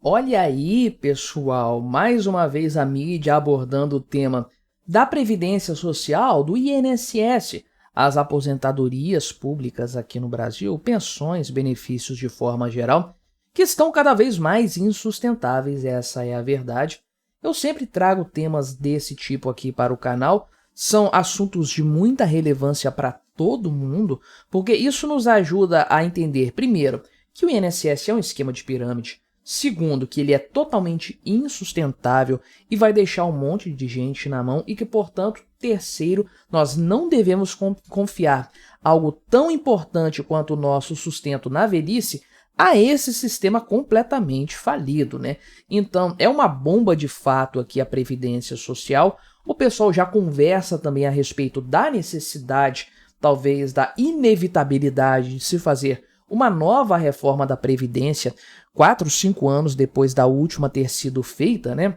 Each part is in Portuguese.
Olha aí, pessoal, mais uma vez a mídia abordando o tema da Previdência Social, do INSS, as aposentadorias públicas aqui no Brasil, pensões, benefícios de forma geral, que estão cada vez mais insustentáveis, essa é a verdade. Eu sempre trago temas desse tipo aqui para o canal, são assuntos de muita relevância para todo mundo, porque isso nos ajuda a entender, primeiro, que o INSS é um esquema de pirâmide, segundo, que ele é totalmente insustentável e vai deixar um monte de gente na mão e que, portanto, terceiro, nós não devemos confiar algo tão importante quanto o nosso sustento na velhice a esse sistema completamente falido, né? Então, é uma bomba de fato aqui a Previdência Social. O pessoal já conversa também a respeito da necessidade, talvez da inevitabilidade de se fazer uma nova reforma da Previdência 4, 5 anos depois da última ter sido feita, né?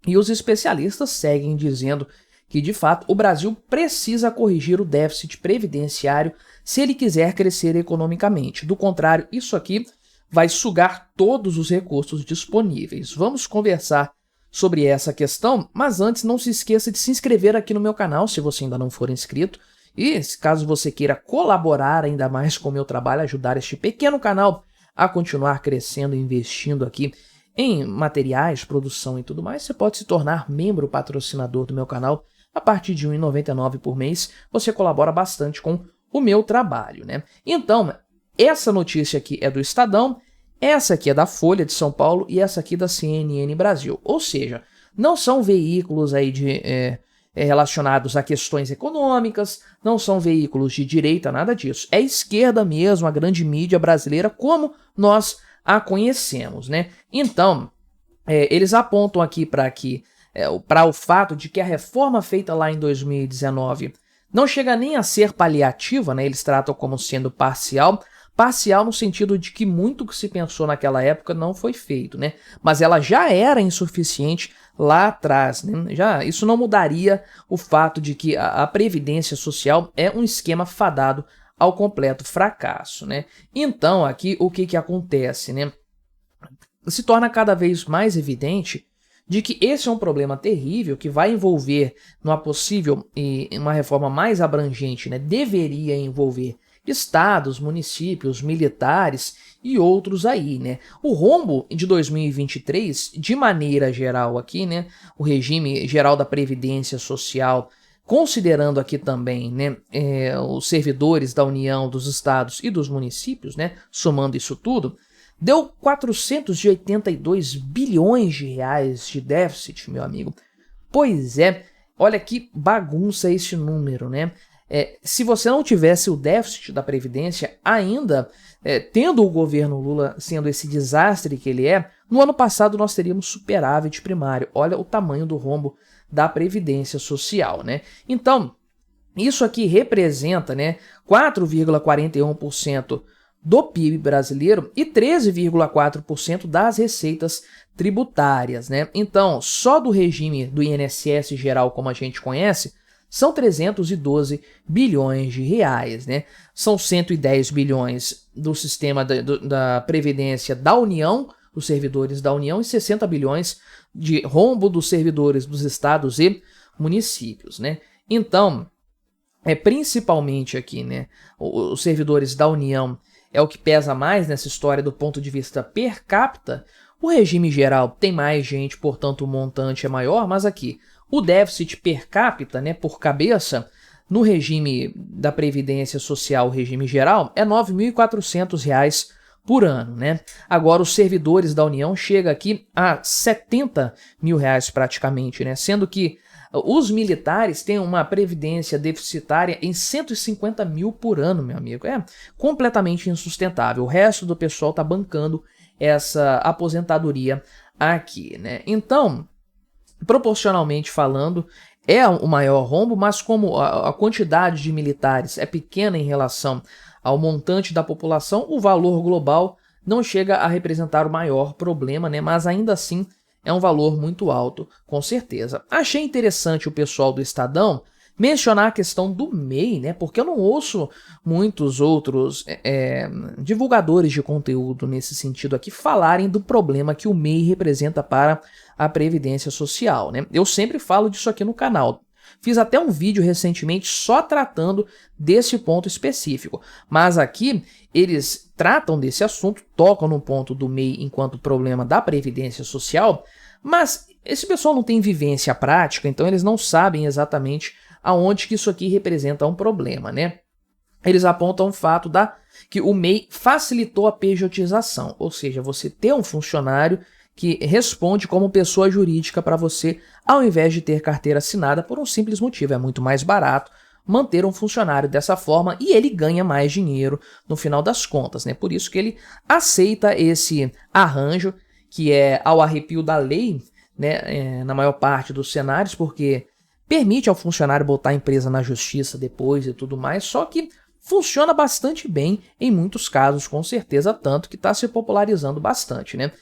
E os especialistas seguem dizendo que, de fato, o Brasil precisa corrigir o déficit previdenciário se ele quiser crescer economicamente. Do contrário, isso aqui vai sugar todos os recursos disponíveis. Vamos conversar sobre essa questão, mas antes não se esqueça de se inscrever aqui no meu canal se você ainda não for inscrito. E caso você queira colaborar ainda mais com o meu trabalho, ajudar este pequeno canal a continuar crescendo e investindo aqui em materiais, produção e tudo mais, você pode se tornar membro patrocinador do meu canal. A partir de R$ 1,99 por mês, você colabora bastante com o meu trabalho, né? Então, essa notícia aqui é do Estadão, essa aqui é da Folha de São Paulo e essa aqui da CNN Brasil. Ou seja, não são veículos aí relacionados a questões econômicas, não são veículos de direita, nada disso. É esquerda mesmo, a grande mídia brasileira, como nós a conhecemos, né? Então, eles apontam aqui para o fato de que a reforma feita lá em 2019 não chega nem a ser paliativa, né? Eles tratam como sendo parcial no sentido de que muito que se pensou naquela época não foi feito, né? Mas ela já era insuficiente lá atrás, né? Isso não mudaria o fato de que a Previdência Social é um esquema fadado ao completo fracasso, né? Então, aqui, o que acontece, né? Se torna cada vez mais evidente de que esse é um problema terrível que vai envolver, numa possível e uma reforma mais abrangente, né? Deveria envolver estados, municípios, militares e outros aí, né? O rombo de 2023, de maneira geral aqui, né? O regime geral da Previdência Social, considerando aqui também, né, os servidores da União, dos estados e dos municípios, né? Somando isso tudo, deu 482 bilhões de reais de déficit, meu amigo. Pois é, olha que bagunça esse número, né? Se você não tivesse o déficit da Previdência, ainda tendo o governo Lula sendo esse desastre que ele é, no ano passado nós teríamos superávit primário. Olha o tamanho do rombo da Previdência Social, né? Então, isso aqui representa, né, 4,41% do PIB brasileiro e 13,4% das receitas tributárias, né? Então, só do regime do INSS geral, como a gente conhece, são 312 bilhões de reais, né? São 110 bilhões do sistema da Previdência da União, dos servidores da União, e 60 bilhões de rombo dos servidores dos estados e municípios, né? Então, principalmente aqui, né, os servidores da União é o que pesa mais nessa história do ponto de vista per capita. O regime geral tem mais gente, portanto o montante é maior, mas aqui o déficit per capita, né, por cabeça, no regime da Previdência Social, o regime geral, é R$ 9.400 por ano, né? Agora, os servidores da União chegam aqui a R$ 70 mil praticamente, né? Sendo que os militares têm uma previdência deficitária em 150 mil por ano, meu amigo. É completamente insustentável. O resto do pessoal está bancando essa aposentadoria aqui, né? Então, proporcionalmente falando, é o maior rombo, mas como a quantidade de militares é pequena em relação ao montante da população, o valor global não chega a representar o maior problema, né? Mas ainda assim é um valor muito alto, com certeza. Achei interessante o pessoal do Estadão mencionar a questão do MEI, né? Porque eu não ouço muitos outros divulgadores de conteúdo nesse sentido aqui falarem do problema que o MEI representa para a Previdência Social, né? Eu sempre falo disso aqui no canal. Fiz até um vídeo recentemente só tratando desse ponto específico, mas aqui eles tratam desse assunto, tocam no ponto do MEI enquanto problema da Previdência Social, mas esse pessoal não tem vivência prática, então eles não sabem exatamente aonde que isso aqui representa um problema, né? Eles apontam o fato que o MEI facilitou a pejotização, ou seja, você ter um funcionário que responde como pessoa jurídica para você, ao invés de ter carteira assinada, por um simples motivo: é muito mais barato manter um funcionário dessa forma e ele ganha mais dinheiro no final das contas, né? Por isso que ele aceita esse arranjo, que é ao arrepio da lei, né, na maior parte dos cenários, porque permite ao funcionário botar a empresa na justiça depois e tudo mais, só que funciona bastante bem em muitos casos, com certeza, tanto que está se popularizando bastante, né?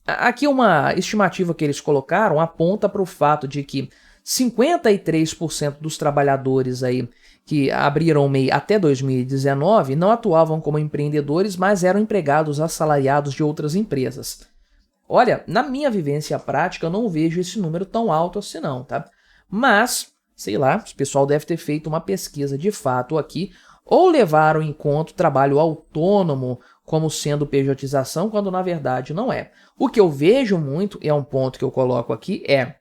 Aqui uma estimativa que eles colocaram aponta para o fato de que 53% dos trabalhadores aí que abriram o MEI até 2019 não atuavam como empreendedores, mas eram empregados assalariados de outras empresas. Olha, na minha vivência prática eu não vejo esse número tão alto assim não, tá? Mas, sei lá, o pessoal deve ter feito uma pesquisa de fato aqui, ou levaram em conta o trabalho autônomo como sendo pejotização, quando na verdade não é. O que eu vejo muito, e é um ponto que eu coloco aqui, é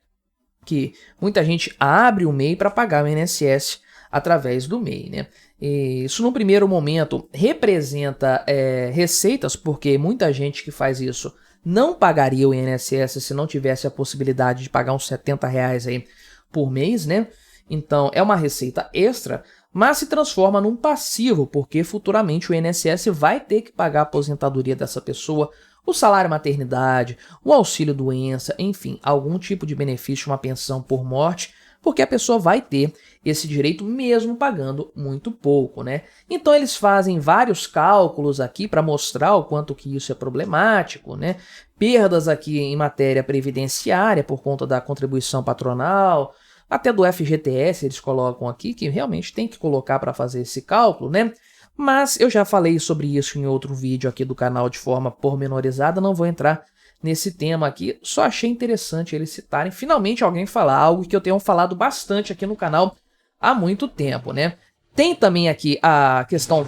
que muita gente abre o MEI para pagar o INSS através do MEI, né? E isso, no primeiro momento, representa receitas, porque muita gente que faz isso não pagaria o INSS se não tivesse a possibilidade de pagar uns R$ 70 aí por mês, né? Então, é uma receita extra, mas se transforma num passivo, porque futuramente o INSS vai ter que pagar a aposentadoria dessa pessoa, o salário maternidade, o auxílio doença, enfim, algum tipo de benefício, uma pensão por morte, porque a pessoa vai ter esse direito mesmo pagando muito pouco, né? Então eles fazem vários cálculos aqui para mostrar o quanto que isso é problemático, né? Perdas aqui em matéria previdenciária por conta da contribuição patronal, até do FGTS eles colocam aqui, que realmente tem que colocar para fazer esse cálculo, né? Mas eu já falei sobre isso em outro vídeo aqui do canal de forma pormenorizada, não vou entrar nesse tema aqui, só achei interessante eles citarem, finalmente alguém falar algo que eu tenho falado bastante aqui no canal há muito tempo, né? Tem também aqui a questão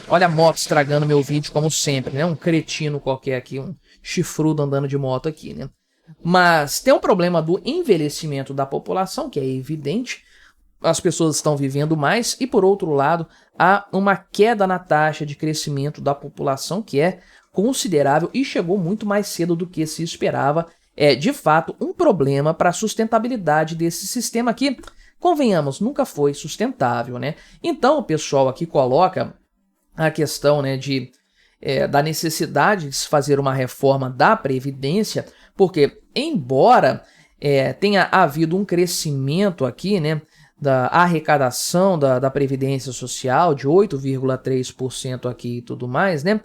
olha a moto estragando meu vídeo como sempre, né? Um cretino qualquer aqui, um chifrudo andando de moto aqui, né? Mas tem um problema do envelhecimento da população, que é evidente, as pessoas estão vivendo mais, e por outro lado, há uma queda na taxa de crescimento da população, que é considerável e chegou muito mais cedo do que se esperava. É, de fato, um problema para a sustentabilidade desse sistema que, convenhamos, nunca foi sustentável, né? Então, o pessoal aqui coloca a questão, né, da necessidade de se fazer uma reforma da Previdência, porque, embora tenha havido um crescimento aqui, né, da arrecadação da Previdência Social de 8,3% aqui e tudo mais, né?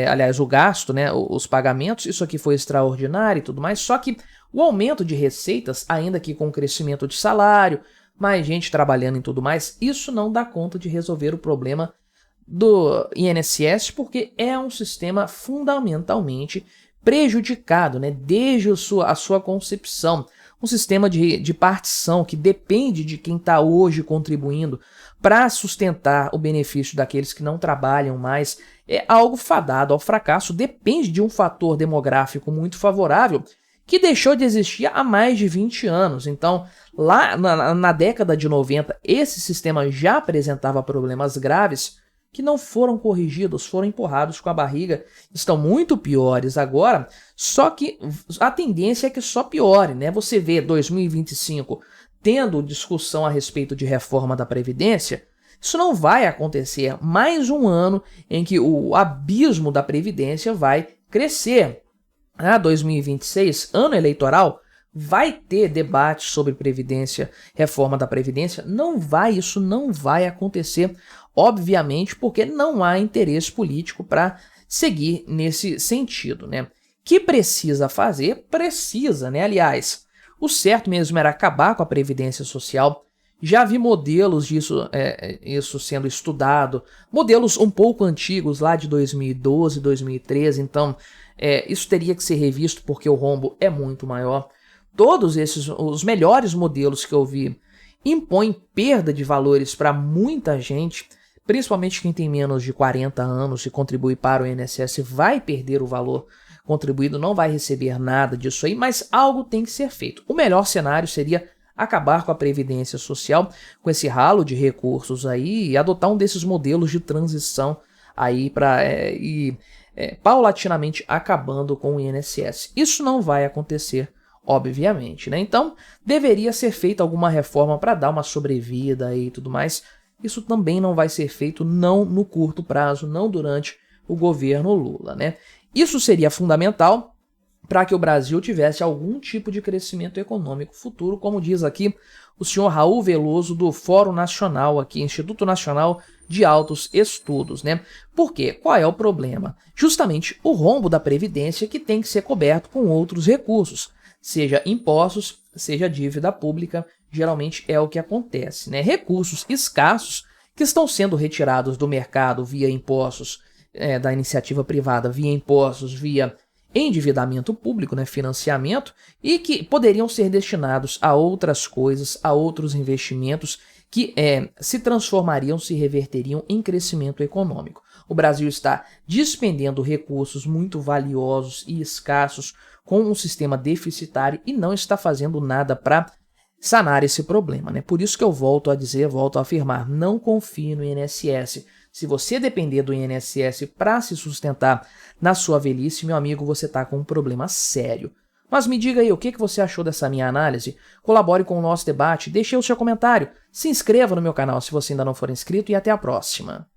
Aliás, o gasto, né, os pagamentos, isso aqui foi extraordinário e tudo mais, só que o aumento de receitas, ainda que com crescimento de salário, mais gente trabalhando e tudo mais, isso não dá conta de resolver o problema do INSS, porque é um sistema fundamentalmente prejudicado, né, desde a sua concepção. Um sistema de partição que depende de quem está hoje contribuindo para sustentar o benefício daqueles que não trabalham mais, é algo fadado ao fracasso, depende de um fator demográfico muito favorável que deixou de existir há mais de 20 anos. Então, lá na década de 90, esse sistema já apresentava problemas graves que não foram corrigidos, foram empurrados com a barriga, estão muito piores agora, só que a tendência é que só piore, né? Você vê 2025 tendo discussão a respeito de reforma da Previdência, isso não vai acontecer. Mais um ano em que o abismo da Previdência vai crescer. 2026, ano eleitoral, vai ter debate sobre Previdência, reforma da Previdência? Isso não vai acontecer. Obviamente, porque não há interesse político para seguir nesse sentido, né? Que precisa fazer? Precisa, né? Aliás, o certo mesmo era acabar com a Previdência Social, Já vi modelos disso, isso sendo estudado, modelos um pouco antigos, lá de 2012, 2013, então isso teria que ser revisto porque o rombo é muito maior. Todos esses, os melhores modelos que eu vi, impõem perda de valores para muita gente, principalmente quem tem menos de 40 anos e contribui para o INSS vai perder o valor contribuído, não vai receber nada disso aí, mas algo tem que ser feito. O melhor cenário seria acabar com a Previdência Social, com esse ralo de recursos aí, e adotar um desses modelos de transição aí para ir paulatinamente acabando com o INSS. Isso não vai acontecer, obviamente, né? Então, deveria ser feita alguma reforma para dar uma sobrevida e tudo mais. Isso também não vai ser feito, não no curto prazo, não durante o governo Lula, né? Isso seria fundamental para que o Brasil tivesse algum tipo de crescimento econômico futuro, como diz aqui o senhor Raul Veloso do Fórum Nacional, aqui, Instituto Nacional de Altos Estudos, né? Por quê? Qual é o problema? Justamente o rombo da Previdência que tem que ser coberto com outros recursos, seja impostos, seja dívida pública, geralmente é o que acontece, né? Recursos escassos que estão sendo retirados do mercado via impostos, da iniciativa privada, via impostos, via endividamento público, né, financiamento, e que poderiam ser destinados a outras coisas, a outros investimentos que se transformariam, se reverteriam em crescimento econômico. O Brasil está despendendo recursos muito valiosos e escassos com um sistema deficitário e não está fazendo nada para sanar esse problema, né? Por isso que eu volto a dizer, volto a afirmar, não confie no INSS. Se você depender do INSS para se sustentar na sua velhice, meu amigo, você está com um problema sério. Mas me diga aí, o que você achou dessa minha análise? Colabore com o nosso debate, deixe o seu comentário, se inscreva no meu canal se você ainda não for inscrito e até a próxima.